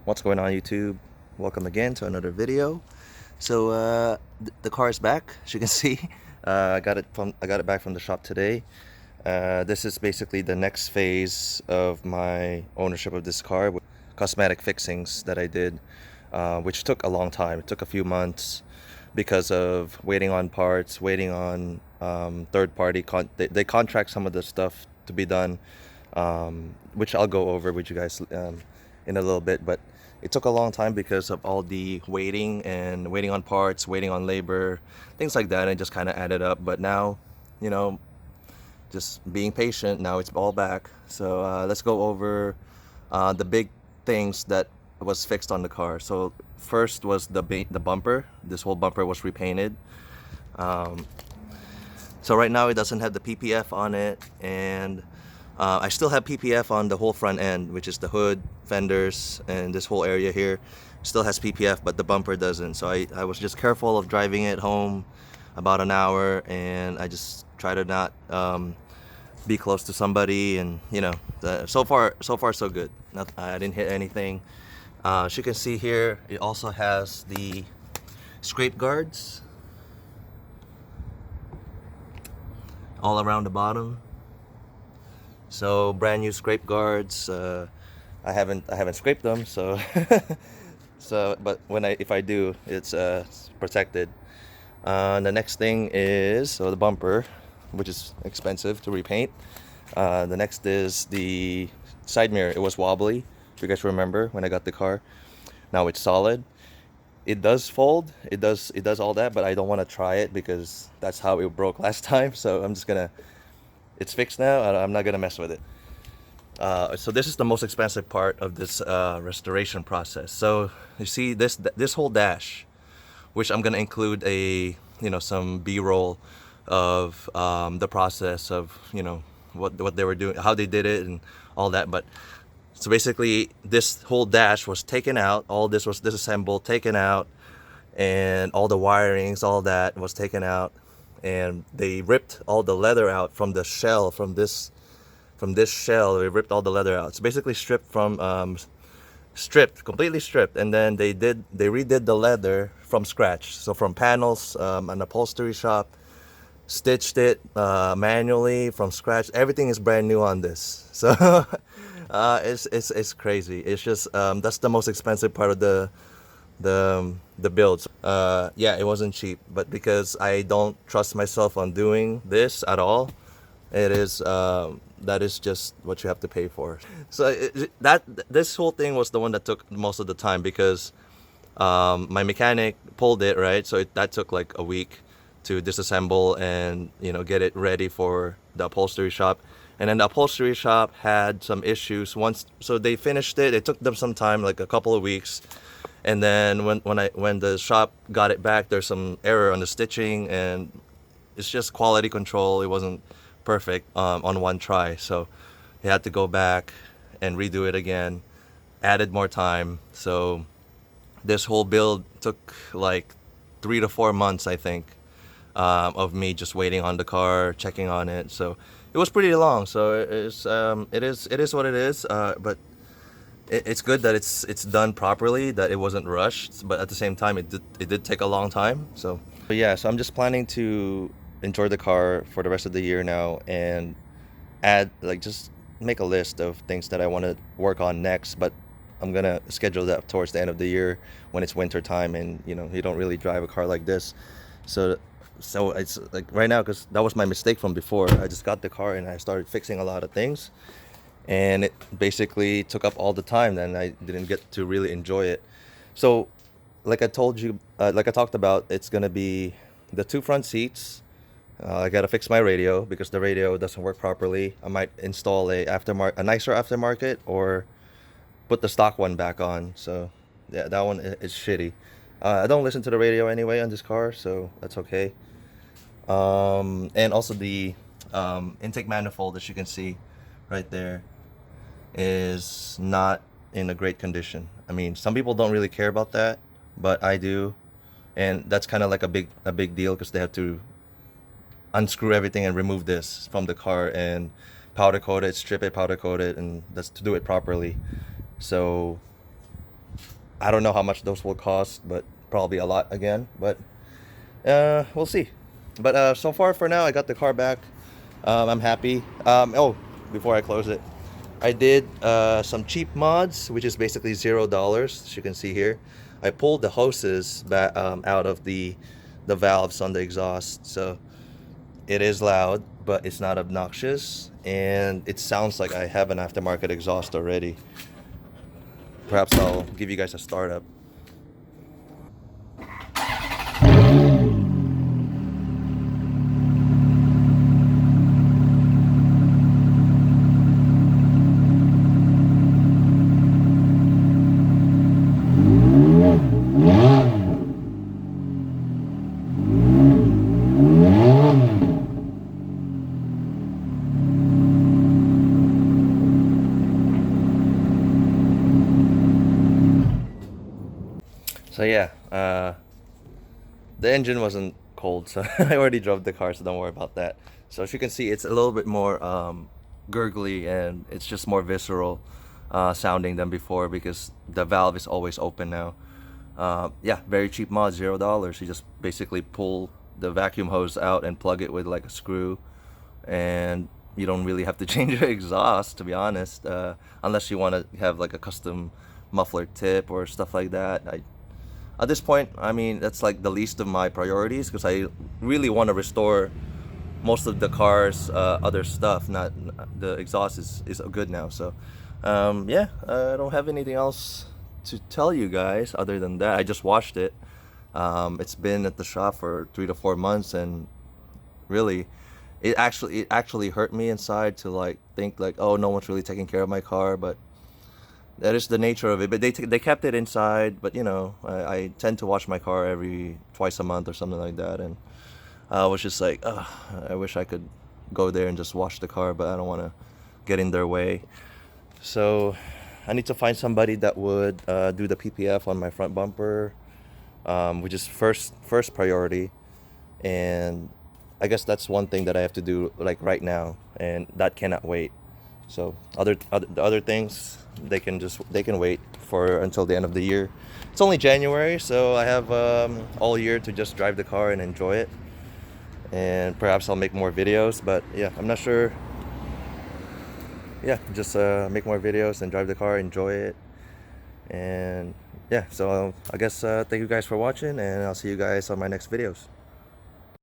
What's going on, YouTube? Welcome again to another video. So the car is back, as you can see. I got it back from the shop today. This is basically the next phase of my ownership of this car with cosmetic fixings that I did, which took a long time. It took a few months because of waiting on parts, waiting on third party. They contract some of the stuff to be done, which I'll go over with you guys in a little bit. But it took a long time because of all the waiting on parts, waiting on labor, things like that, and it just kind of added up. But now, you know, just being patient, now it's all back. So let's go over the big things that was fixed on the car. So first was the bumper. This whole bumper was repainted. Um, so right now it doesn't have the PPF on it, and I still have PPF on the whole front end, which is the hood, fenders, and this whole area here. Still has PPF, but the bumper doesn't. So I was just careful of driving it home about an hour, and I just try to not be close to somebody, and so far so good. I didn't hit anything. As you can see here, it also has the scrape guards all around the bottom. So brand new scrape guards. I haven't scraped them, so but if I do, it's protected. The next thing is the bumper, which is expensive to repaint. The next is the side mirror. It was wobbly, if you guys remember when I got the car. Now it's solid. It does fold. It does all that, but I don't want to try it because that's how it broke last time. So I'm just gonna. It's fixed now. I'm not gonna mess with it. So this is the most expensive part of this restoration process. So you see this whole dash, which I'm gonna include some B-roll of the process of what they were doing, how they did it, and all that. But so basically, this whole dash was taken out. All this was disassembled, taken out, and all the wirings, all that was taken out, and they ripped all the leather out from the shell, from this shell. They ripped all the leather out. It's basically completely stripped, and then they redid the leather from scratch. So from panels, an upholstery shop stitched it manually from scratch. Everything is brand new on this. So it's crazy. It's just that's the most expensive part of the build. Yeah, it wasn't cheap, but because I don't trust myself on doing this at all, it is that is just what you have to pay for. So this whole thing was the one that took most of the time because my mechanic pulled it, right? So that took like a week to disassemble and get it ready for the upholstery shop. And then the upholstery shop had some issues once, so they finished it. It took them some time, like a couple of weeks. And then when the shop got it back, there's some error on the stitching, and it's just quality control. It wasn't perfect on one try, so they had to go back and redo it again. Added more time, so this whole build took like 3 to 4 months, I think, of me just waiting on the car, checking on it. So it was pretty long. So it is what it is. But it's good that it's done properly, that it wasn't rushed. But at the same time, it did take a long time. So yeah, so I'm just planning to enjoy the car for the rest of the year now, and just make a list of things that I want to work on next. But I'm gonna schedule that towards the end of the year when it's winter time, and you don't really drive a car like this. So it's like right now, because that was my mistake from before. I just got the car and I started fixing a lot of things, and it basically took up all the time. Then I didn't get to really enjoy it. So like I told you, like I talked about, it's gonna be the two front seats. I gotta fix my radio because the radio doesn't work properly. I might install a nicer aftermarket, or put the stock one back on. So yeah, that one is shitty. I don't listen to the radio anyway on this car, so that's okay. And also the intake manifold, as you can see right there, is not in a great condition. I mean, some people don't really care about that, but I do, and that's kind of like a big deal because they have to unscrew everything and remove this from the car and powder coat it, strip it, powder coat it, and that's to do it properly. So I don't know how much those will cost, but probably a lot again. But we'll see. But so far for now, I got the car back. I'm happy. Oh, before I close it, I did some cheap mods, which is basically $0, as you can see here. I pulled the hoses back out of the valves on the exhaust, so it is loud, but it's not obnoxious, and it sounds like I have an aftermarket exhaust already. Perhaps I'll give you guys a startup. So yeah, the engine wasn't cold, so I already drove the car, so don't worry about that. So as you can see, it's a little bit more gurgly, and it's just more visceral sounding than before because the valve is always open now. Yeah, very cheap mod, $0. You just basically pull the vacuum hose out and plug it with like a screw, and you don't really have to change your exhaust, to be honest, unless you want to have like a custom muffler tip or stuff like that. At this point, I mean, that's like the least of my priorities because I really want to restore most of the car's other stuff. Not the exhaust is good now. So yeah, I don't have anything else to tell you guys other than that. I just washed it. It's been at the shop for 3 to 4 months, and really, it actually hurt me inside to like think like, oh, no one's really taking care of my car, but that is the nature of it. But they kept it inside. But you know, I tend to wash my car every twice a month or something like that, and I was just like, ugh, I wish I could go there and just wash the car, but I don't want to get in their way. So I need to find somebody that would do the PPF on my front bumper, which is first priority. And I guess that's one thing that I have to do like right now, and that cannot wait. So the other things, they can wait for until the end of the year. It's only January, so I have all year to just drive the car and enjoy it. And perhaps I'll make more videos, but yeah, I'm not sure. Yeah, just make more videos and drive the car, enjoy it. And yeah, so I guess thank you guys for watching, and I'll see you guys on my next videos.